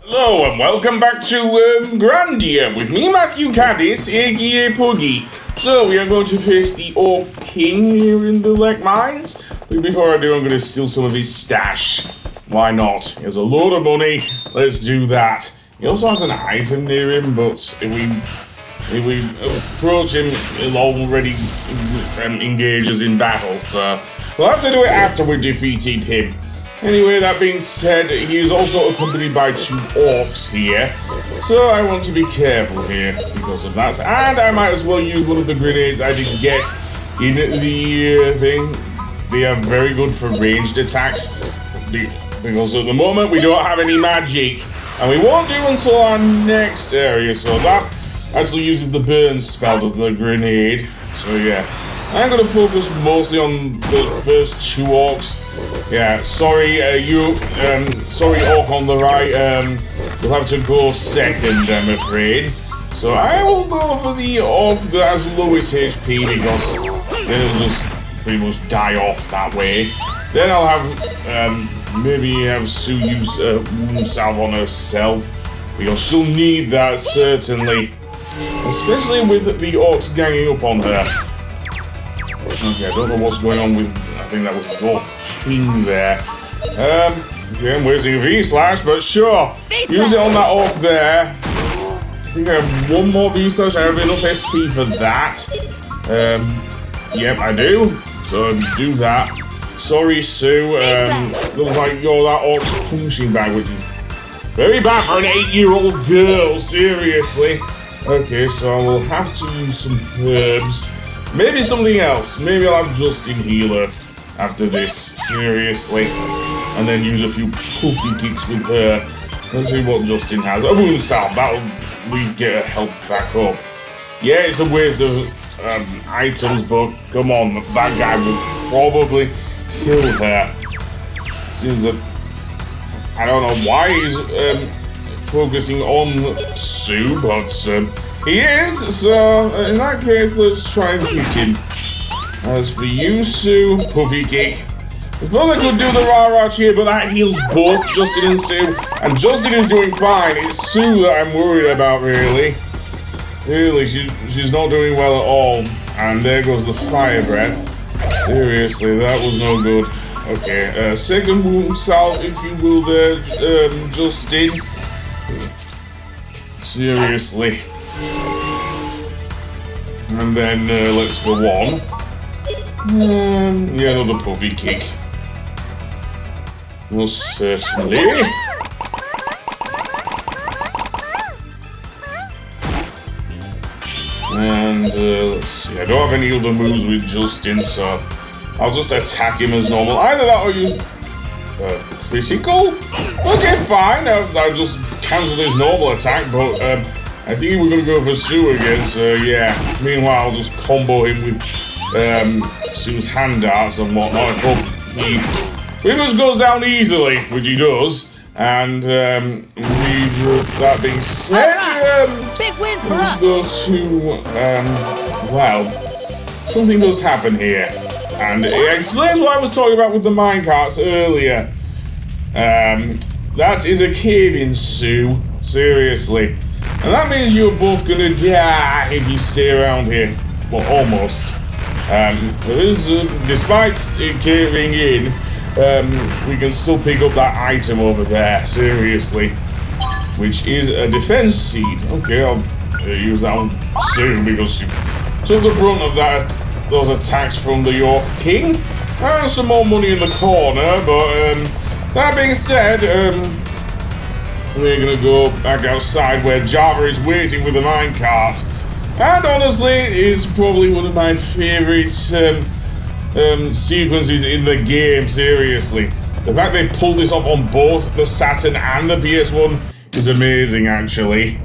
Hello and welcome back to Grandia with me, Matthew Caddis, aka Puggy. So we are going to face the Orc King here in the Leck mines. But before I do, I'm going to steal some of his stash. Why not? He has a load of money. Let's do that. He also has an item near him, but if we approach him, he'll already engage us in battle. So we'll have to do it after we defeated him. Anyway, that being said, he is also accompanied by 2 orcs here, so I want to be careful here because of that. And I might as well use one of the grenades I didn't get in the thing. They are very good for ranged attacks because at the moment we don't have any magic, and we won't do until our next area. So that actually uses the burn spell of the grenade. So yeah, I'm going to focus mostly on the first 2 orcs. Yeah, sorry, sorry, orc on the right, you'll have to go second, I'm afraid. So I will go for the orc that has lowest HP because then it'll just pretty much die off that way. Then I'll have, maybe have Sue use wound salve on herself because she'll need that, certainly. Especially with the orcs ganging up on her. Okay, I don't know what's going on with, I think that was the Orc King there. Okay, I'm wasting a V-slash, but sure. Use it on that orc there. I think I have 1 more V-slash, I have enough SP for that. Yep, I do. So do that. Sorry, Sue. Looks like you're that orc's punching bag, which is very bad for an 8-year-old girl, seriously. Okay, so I will have to use some herbs. Maybe something else. Maybe I'll have Justin heal her after this, seriously. And then use a few puffy kicks with her. Let's see what Justin has. A wound salve, that'll at least get her health back up. Yeah, it's a waste of items, but come on, that guy will probably kill her. Seems that I don't know why he's focusing on Sue, but he is, so in that case, let's try and hit him. As for you, Sue, puffy kick. I suppose I could do the rah-rah cheer, but that heals both Justin and Sue, and Justin is doing fine. It's Sue that I'm worried about, really. Really, she's not doing well at all. And there goes the fire breath. Seriously, that was no good. Okay, second wound salve, if you will there, Justin. Seriously. And then let's go on. Yeah, another puffy kick. Well, certainly. And let's see, I don't have any other moves with Justin, so I'll just attack him as normal. Either that or use critical? Okay, fine. I'll just cancel his normal attack, but I think we're going to go for Sue again, so yeah. Meanwhile, I'll just combo him with Sue's hand darts and whatnot. I hope he pretty much goes down easily, which he does. And that being said, big win for let's us. go to, well, something does happen here. And it explains what I was talking about with the minecarts earlier. That is a cave-in, Sue. Seriously. And that means you're both gonna die if you stay around here. Well, almost. There is, despite it caving in, we can still pick up that item over there, seriously. Which is a defense seed. Okay, I'll use that one soon because she took the brunt of those attacks from the Orc King. And some more money in the corner, but that being said, we're gonna go back outside where Java is waiting with the minecart. And honestly, it's probably one of my favorite sequences in the game, seriously. The fact they pulled this off on both the Saturn and the PS1 is amazing, actually.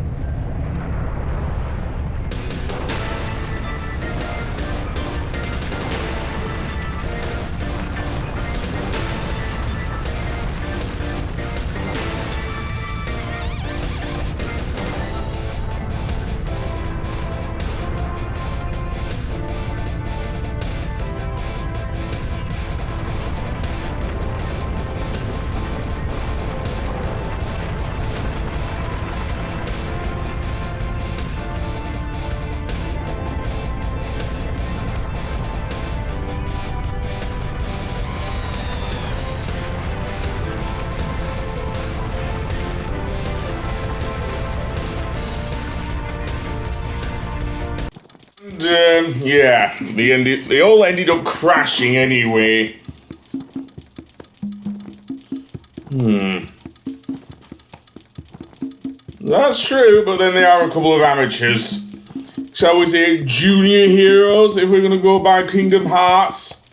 And, yeah, they all ended up crashing anyway. That's true, but then they are a couple of amateurs. Shall we say junior heroes, if we're gonna go by Kingdom Hearts?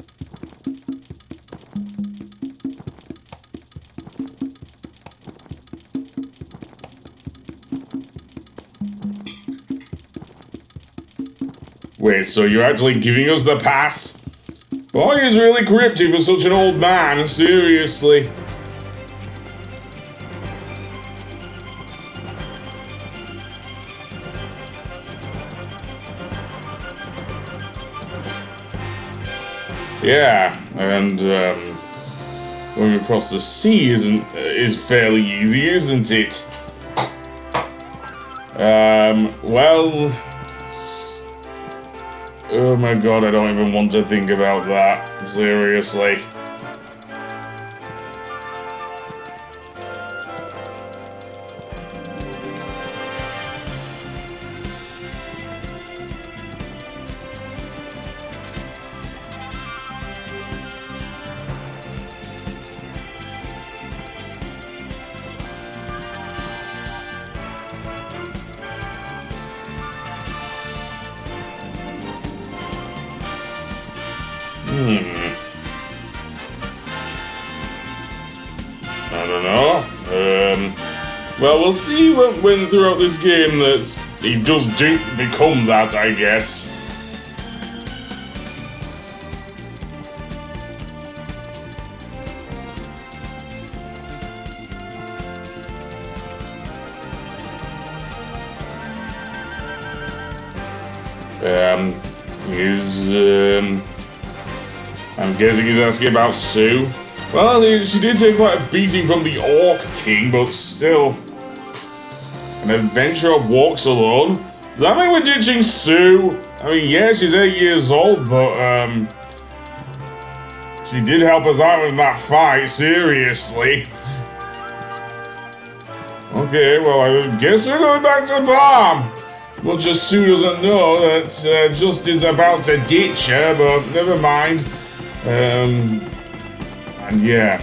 Wait, so you're actually giving us the pass? Boy, he's really cryptic for such an old man, seriously. Yeah, and going across the sea is fairly easy, isn't it? Well, oh my god, I don't even want to think about that. Seriously. I don't know. Well, we'll see when throughout this game that he does become that, I guess. I'm guessing he's asking about Sue. Well, she did take quite a beating from the Orc King, but still. An adventurer walks alone? Does that mean we're ditching Sue? I mean, yeah, she's 8 years old, but, she did help us out in that fight, seriously. Okay, well, I guess we're going back to Palm. Well, just Sue doesn't know that Justin's about to ditch her, but never mind. And yeah.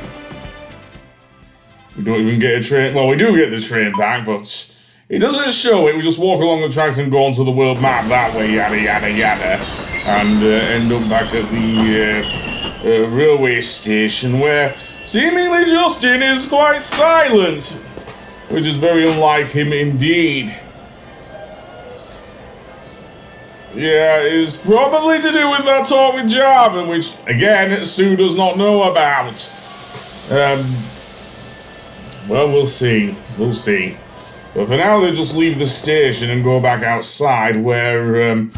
We don't even get a train. Well, we do get the train back, but it doesn't show it. We just walk along the tracks and go onto the world map that way, yada, yada, yada. And end up back at the railway station where seemingly Justin is quite silent, which is very unlike him indeed. Yeah, it's probably to do with that talk with Java, which, again, Sue does not know about. Well, we'll see. We'll see. But for now, they just leave the station and go back outside where,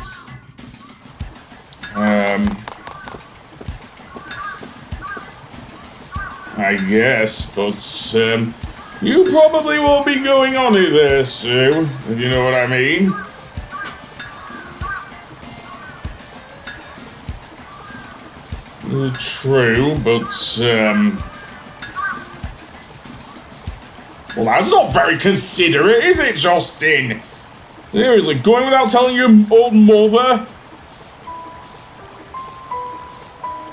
I guess, but, you probably won't be going on it there, Sue, if you know what I mean. True, but, well, that's not very considerate, is it, Justin? Seriously, going without telling your old mother?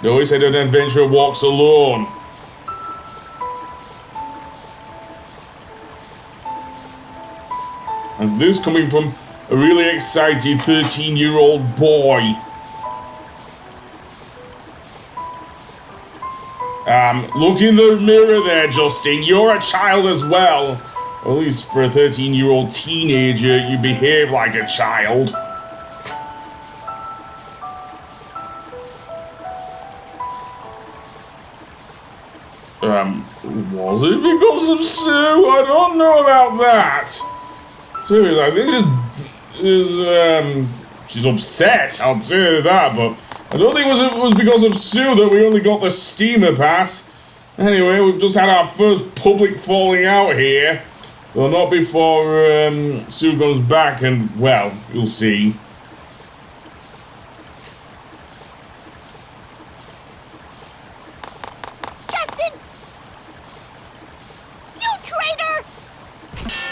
They always said an adventurer walks alone. And this coming from a really excited 13-year-old boy. Look in the mirror there, Justin. You're a child as well. Or at least for a 13-year-old teenager, you behave like a child. Was it because of Sue? I don't know about that. Seriously, I think she's upset, I'll tell you that, but I don't think it was because of Sue that we only got the steamer pass. Anyway, we've just had our first public falling out here. Though not before Sue comes back and, well, you'll see. Justin! You traitor!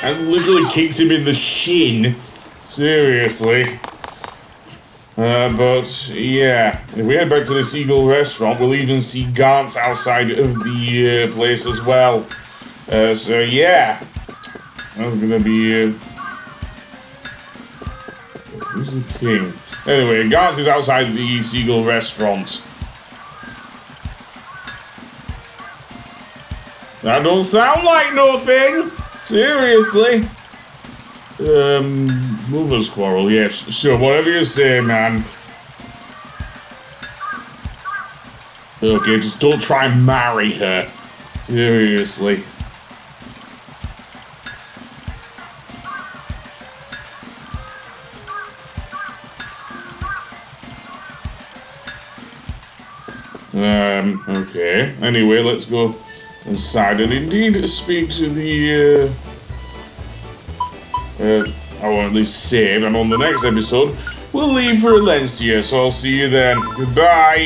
And literally kicks him in the shin. Seriously. But yeah, if we head back to the Seagull restaurant, we'll even see Gantz outside of the place as well. So yeah, that's gonna be. Who's the king? Anyway, Gantz is outside the Seagull restaurant. That don't sound like nothing. Seriously. Movers quarrel, yes, sure, whatever you say, man. Okay, just don't try and marry her. Seriously. Okay. Anyway, let's go inside and indeed speak to the, or at least save, and on the next episode, we'll leave for Valencia, so I'll see you then. Goodbye!